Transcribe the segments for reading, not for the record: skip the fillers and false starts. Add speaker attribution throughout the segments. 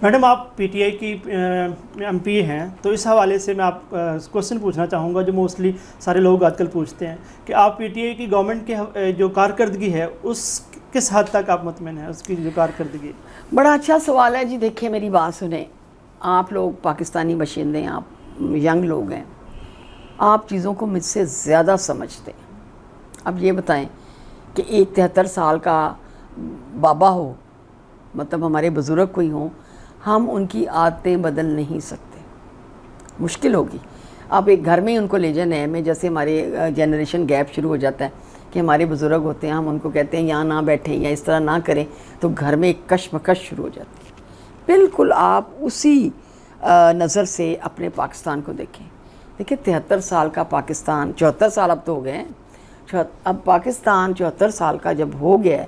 Speaker 1: Madam آپ P T I کی M P ہیں، تو اس حوالے سے میں آپ کوشچن پوچھنا چاہوں گا جو موسٹلی سارے لوگ آج کل پوچھتے ہیں کہ آپ پی ٹی آئی کی گورنمنٹ کے جو کارکردگی ہے اس کس حد تک آپ مطمئن ہیں، اس کی جو کارکردگی؟
Speaker 2: بڑا اچھا سوال ہے جی. دیکھیں میری بات سنیں، آپ لوگ پاکستانی باشندے ہیں، آپ ینگ لوگ ہیں، آپ چیزوں کو مجھ سے زیادہ سمجھتے ہیں. اب یہ بتائیں کہ ایک 73 سال کا بابا ہو، مطلب ہمارے بزرگ کوئی ہوں، ہم ان کی عادتیں بدل نہیں سکتے، مشکل ہوگی. آپ ایک گھر میں ہی ان کو لے جائیں نئے میں، جیسے ہمارے جنریشن گیپ شروع ہو جاتا ہے کہ ہمارے بزرگ ہوتے ہیں، ہم ان کو کہتے ہیں یہاں نہ بیٹھیں یا اس طرح نہ کریں، تو گھر میں ایک کشمکش شروع ہو جاتی ہے. بالکل آپ اسی نظر سے اپنے پاکستان کو دیکھیں. دیکھیں 73 سال کا پاکستان، 74 سال اب تو ہو گئے ہیں، اب پاکستان 74 سال کا جب ہو گیا ہے،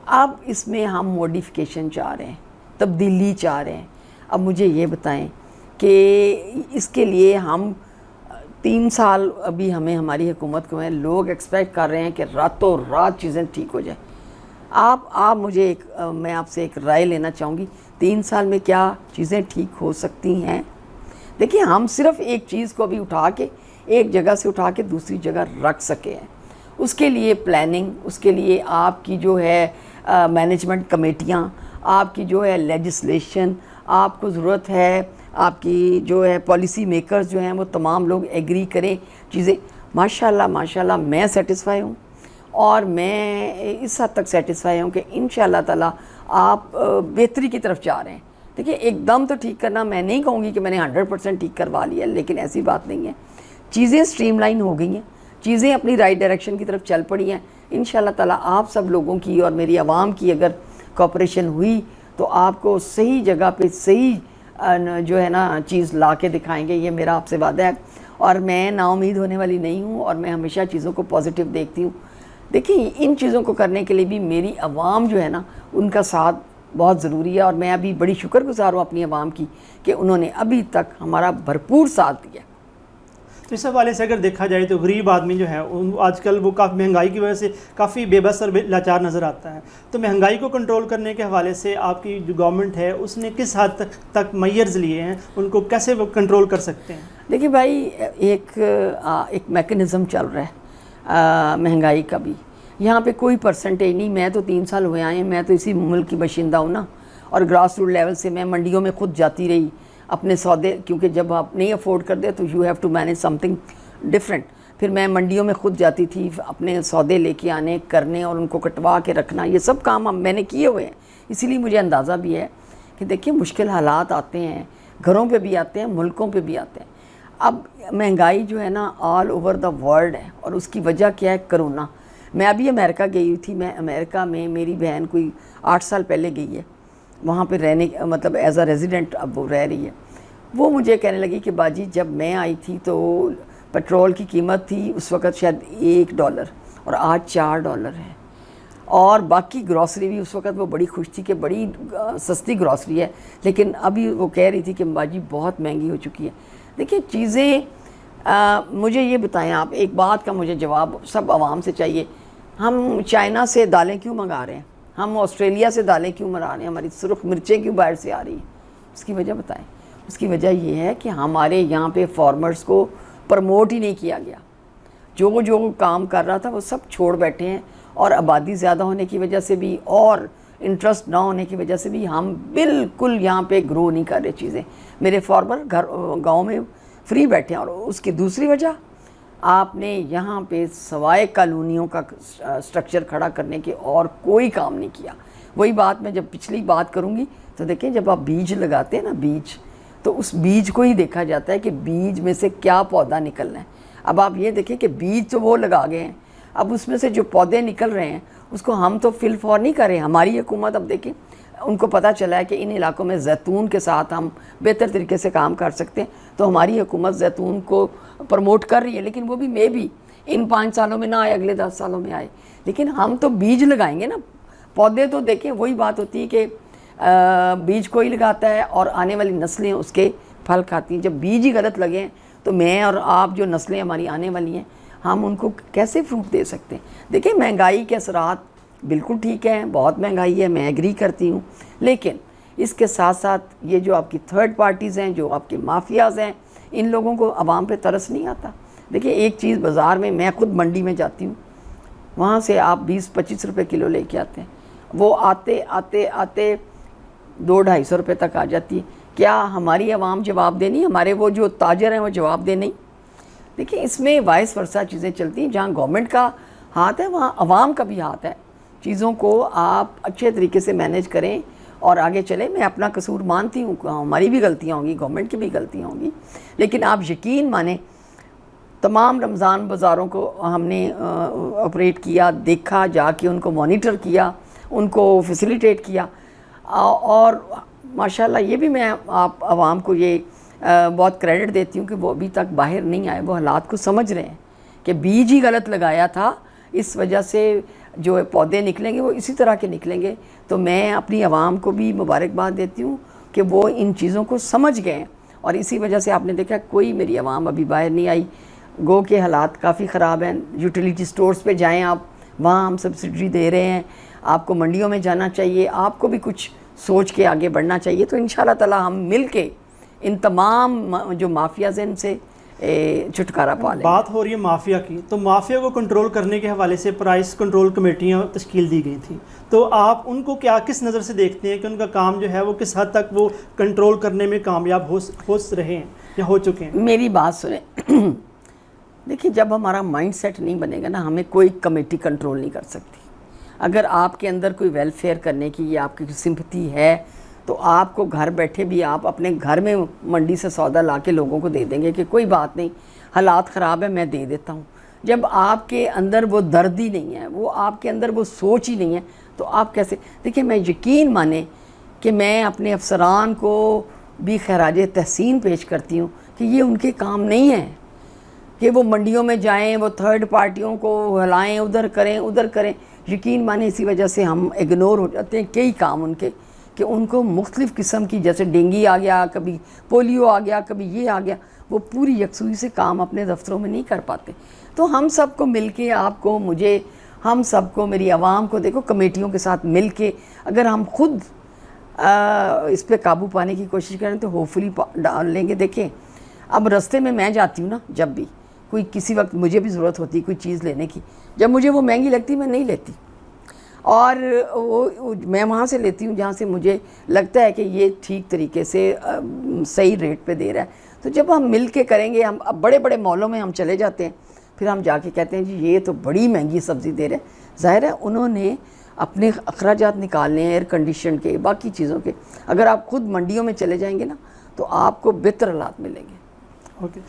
Speaker 2: اب اس میں ہم موڈیفیکیشن چاہ رہے ہیں، تبدیلی چاہ رہے ہیں. اب مجھے یہ بتائیں کہ اس کے لیے ہم 3 سال ابھی ہمیں ہماری حکومت کو ہیں، لوگ ایکسپیکٹ کر رہے ہیں کہ راتوں رات چیزیں ٹھیک ہو جائیں. آپ مجھے میں آپ سے ایک رائے لینا چاہوں گی، 3 سال میں کیا چیزیں ٹھیک ہو سکتی ہیں؟ دیکھیں ہم صرف ایک چیز کو ابھی اٹھا کے ایک جگہ سے اٹھا کے دوسری جگہ رکھ سکے ہیں. اس کے لیے پلاننگ، اس کے لیے آپ کی جو ہے مینجمنٹ کمیٹیاں، آپ کی جو ہے لیجسلیشن، آپ کو ضرورت ہے آپ کی جو ہے پالیسی میکرز جو ہیں وہ تمام لوگ ایگری کریں چیزیں. ماشاءاللہ میں سیٹسفائی ہوں، اور میں اس حد تک سیٹسفائی ہوں کہ انشاءاللہ تعالیٰ آپ بہتری کی طرف جا رہے ہیں. دیکھیے ایک دم تو ٹھیک کرنا میں نہیں کہوں گی کہ میں نے 100% ٹھیک کروا لیا، لیکن ایسی بات نہیں ہے. چیزیں سٹریم لائن ہو گئی ہیں، چیزیں اپنی رائٹ ڈائریکشن کی طرف چل پڑی ہیں. انشاءاللہ تعالیٰ آپ سب لوگوں کی اور میری عوام کی اگر کوپریشن ہوئی تو آپ کو صحیح جگہ پہ صحیح جو ہے نا چیز لا کے دکھائیں گے. یہ میرا آپ سے وعدہ ہے، اور میں نا امید ہونے والی نہیں ہوں، اور میں ہمیشہ چیزوں کو پازیٹیو دیکھتی ہوں. دیکھیں ان چیزوں کو کرنے کے لیے بھی میری عوام جو ہے نا ان کا ساتھ بہت ضروری ہے، اور میں ابھی بڑی شکر گزار ہوں اپنی عوام کی کہ انہوں نے ابھی تک ہمارا بھرپور ساتھ دیا.
Speaker 1: تو اس حوالے سے اگر دیکھا جائے تو غریب آدمی جو ہے آج کل وہ کافی مہنگائی کی وجہ سے کافی بے بس اور لاچار نظر آتا ہے. تو مہنگائی کو کنٹرول کرنے کے حوالے سے آپ کی جو گورنمنٹ ہے اس نے کس حد تک میئرز لیے ہیں، ان کو کیسے وہ کنٹرول کر سکتے ہیں؟
Speaker 2: دیکھیے بھائی ایک میکنزم چل رہا ہے مہنگائی کا بھی. یہاں پہ کوئی پرسنٹیج نہیں. میں تو 3 سال ہوئے آئے ہیں، میں تو اسی ملک کی باشندہ ہوں نا، اور گراس روٹ لیول سے میں منڈیوں میں خود جاتی رہی اپنے سودے، کیونکہ جب آپ نہیں افورڈ کر دے تو you have to manage something different. پھر میں منڈیوں میں خود جاتی تھی اپنے سودے لے کے آنے کرنے اور ان کو کٹوا کے رکھنا. یہ سب کام میں نے کیے ہوئے ہیں، اسی لیے مجھے اندازہ بھی ہے کہ دیکھیے مشکل حالات آتے ہیں، گھروں پہ بھی آتے ہیں، ملکوں پہ بھی آتے ہیں. اب مہنگائی جو ہے نا آل اوور دا ورلڈ ہے، اور اس کی وجہ کیا ہے؟ کرونا. میں ابھی امریکہ گئی ہوئی تھی. میں امریکہ میں میری بہن کوئی 8 سال پہلے گئی ہے وہاں پہ رہنے، مطلب ایز اے ریزیڈنٹ اب وہ رہ رہی ہے. وہ مجھے کہنے لگی کہ باجی جب میں آئی تھی تو پیٹرول کی قیمت تھی اس وقت شاید $1 اور آج $4 ہے، اور باقی گروسری بھی اس وقت وہ بڑی خوش تھی کہ بڑی سستی گروسری ہے، لیکن ابھی وہ کہہ رہی تھی کہ باجی بہت مہنگی ہو چکی ہے. دیکھیے چیزیں مجھے یہ بتائیں آپ، ایک بات کا مجھے جواب سب عوام سے چاہیے. ہم چائنا سے دالیں کیوں منگا رہے ہیں؟ ہم آسٹریلیا سے دالیں کیوں منگا رہے ہیں؟ ہماری سرخ مرچیں کیوں باہر سے آ رہی ہیں؟ اس کی وجہ بتائیں. اس کی وجہ یہ ہے کہ ہمارے یہاں پہ فارمرز کو پروموٹ ہی نہیں کیا گیا. جو کام کر رہا تھا وہ سب چھوڑ بیٹھے ہیں، اور آبادی زیادہ ہونے کی وجہ سے بھی اور انٹرسٹ نہ ہونے کی وجہ سے بھی ہم بالکل یہاں پہ گرو نہیں کر رہے چیزیں. میرے فارمر گاؤں میں فری بیٹھے ہیں. اور اس کی دوسری وجہ آپ نے یہاں پہ سوائے کالونیوں کا سٹرکچر کھڑا کرنے کے اور کوئی کام نہیں کیا. وہی بات میں جب پچھلی بات کروں گی تو دیکھیں جب آپ بیج لگاتے ہیں نا، بیج، تو اس بیج کو ہی دیکھا جاتا ہے کہ بیج میں سے کیا پودا نکلنا ہے. اب آپ یہ دیکھیں کہ بیج تو وہ لگا گئے ہیں، اب اس میں سے جو پودے نکل رہے ہیں اس کو ہم تو فل فور نہیں کر رہے. ہماری حکومت اب دیکھیں ان کو پتہ چلا ہے کہ ان علاقوں میں زیتون کے ساتھ ہم بہتر طریقے سے کام کر سکتے ہیں، تو ہماری حکومت زیتون کو پروموٹ کر رہی ہے. لیکن وہ بھی میں بھی ان 5 سالوں میں نہ آئے، اگلے 10 سالوں میں آئے. لیکن ہم تو بیج لگائیں گے نا، پودے تو دیکھیں وہی بات ہوتی ہے کہ بیج کوئی لگاتا ہے اور آنے والی نسلیں اس کے پھل کھاتی ہیں. جب بیج ہی غلط لگے ہیں تو میں اور آپ جو نسلیں ہماری آنے والی ہیں ہم ان کو کیسے فروٹ دے سکتے ہیں؟ دیکھیں مہنگائی کے اثرات بالکل ٹھیک ہے، بہت مہنگائی ہے، میں ایگری کرتی ہوں، لیکن اس کے ساتھ ساتھ یہ جو آپ کی تھرڈ پارٹیز ہیں، جو آپ کے مافیاز ہیں، ان لوگوں کو عوام پہ ترس نہیں آتا. دیکھیں ایک چیز بازار میں خود منڈی میں جاتی ہوں، وہاں سے آپ 20-25 روپے کلو لے کے آتے ہیں، وہ آتے 200-250 روپے تک آ جاتی ہے. کیا ہماری عوام جواب دے نہیں؟ ہمارے وہ جو تاجر ہیں وہ جواب دے نہیں؟ دیکھیں اس میں وائس ورسا چیزیں چلتی ہیں. جہاں گورنمنٹ کا ہاتھ ہے وہاں عوام کا بھی ہاتھ ہے. چیزوں کو آپ اچھے طریقے سے مینیج کریں اور آگے چلیں. میں اپنا قصور مانتی ہوں، ہماری بھی غلطیاں ہوں گی، گورنمنٹ کی بھی غلطیاں ہوں گی، لیکن آپ یقین مانیں تمام رمضان بازاروں کو ہم نے آپریٹ کیا، دیکھا، جا کے ان کو مانیٹر کیا، ان کو فیسیلیٹیٹ کیا، اور ماشاءاللہ یہ بھی میں آپ عوام کو یہ بہت کریڈٹ دیتی ہوں کہ وہ ابھی تک باہر نہیں آئے، وہ حالات کو سمجھ رہے ہیں کہ بیج ہی غلط لگایا تھا، اس وجہ سے جو پودے نکلیں گے وہ اسی طرح کے نکلیں گے. تو میں اپنی عوام کو بھی مبارکباد دیتی ہوں کہ وہ ان چیزوں کو سمجھ گئے ہیں، اور اسی وجہ سے آپ نے دیکھا کوئی میری عوام ابھی باہر نہیں آئی. گو کے حالات کافی خراب ہیں. یوٹیلیٹی سٹورز پہ جائیں آپ، وہاں ہم سبسڈی دے رہے ہیں. آپ کو منڈیوں میں جانا چاہیے، آپ کو بھی کچھ سوچ کے آگے بڑھنا چاہیے. تو انشاءاللہ تعالی ہم مل کے ان تمام جو مافیاز ہیں ان سے چھٹکارا پا لیں.
Speaker 1: بات ہو رہی ہے مافیا کی، تو مافیا کو کنٹرول کرنے کے حوالے سے پرائس کنٹرول کمیٹیاں تشکیل دی گئی تھیں، تو آپ ان کو کس نظر سے دیکھتے ہیں کہ ان کا کام جو ہے وہ کس حد تک وہ کنٹرول کرنے میں کامیاب ہو رہے ہیں یا ہو چکے ہیں؟
Speaker 2: میری بات سنیں، دیکھیے جب ہمارا مائنڈ سیٹ نہیں بنے گا نا، ہمیں کوئی کمیٹی کنٹرول نہیں کر سکتی. اگر آپ کے اندر کوئی ویلفیئر کرنے کی یا آپ کی سمپتھی ہے تو آپ کو گھر بیٹھے بھی آپ اپنے گھر میں منڈی سے سودا لا کے لوگوں کو دے دیں گے کہ کوئی بات نہیں، حالات خراب ہے، میں دے دیتا ہوں. جب آپ کے اندر وہ درد ہی نہیں ہے، وہ آپ کے اندر وہ سوچ ہی نہیں ہے، تو آپ کیسے؟ دیکھیں میں یقین مانیں کہ میں اپنے افسران کو بھی خراج تحسین پیش کرتی ہوں کہ یہ ان کے کام نہیں ہے کہ وہ منڈیوں میں جائیں، وہ تھرڈ پارٹیوں کو ہلائیں، ادھر کریں. یقین مانیں اسی وجہ سے ہم اگنور ہو جاتے ہیں کئی کام ان کے، کہ ان کو مختلف قسم کی، جیسے ڈینگی آ گیا، کبھی پولیو آ گیا، کبھی یہ آ گیا، وہ پوری یکسوئی سے کام اپنے دفتروں میں نہیں کر پاتے. تو ہم سب کو مل کے، آپ کو، مجھے، ہم سب کو، میری عوام کو، دیکھو کمیٹیوں کے ساتھ مل کے اگر ہم خود اس پہ قابو پانے کی کوشش کریں تو ہوپفلی ڈال لیں گے. دیکھیں اب رستے میں جاتی ہوں نا، جب بھی کوئی کسی وقت مجھے بھی ضرورت ہوتی ہے کوئی چیز لینے کی، جب مجھے وہ مہنگی لگتی میں نہیں لیتی، اور میں وہاں سے لیتی ہوں جہاں سے مجھے لگتا ہے کہ یہ ٹھیک طریقے سے صحیح ریٹ پہ دے رہا ہے. تو جب ہم مل کے کریں گے، ہم اب بڑے بڑے مالوں میں ہم چلے جاتے ہیں، پھر ہم جا کے کہتے ہیں جی یہ تو بڑی مہنگی سبزی دے رہے ہیں. ظاہر ہے انہوں نے اپنے اخراجات نکالنے ہیں، ایئر کنڈیشن کے، باقی چیزوں کے. اگر آپ خود منڈیوں میں چلے جائیں گے نا تو آپ کو بہتر حالات ملیں گے.
Speaker 1: اوکے.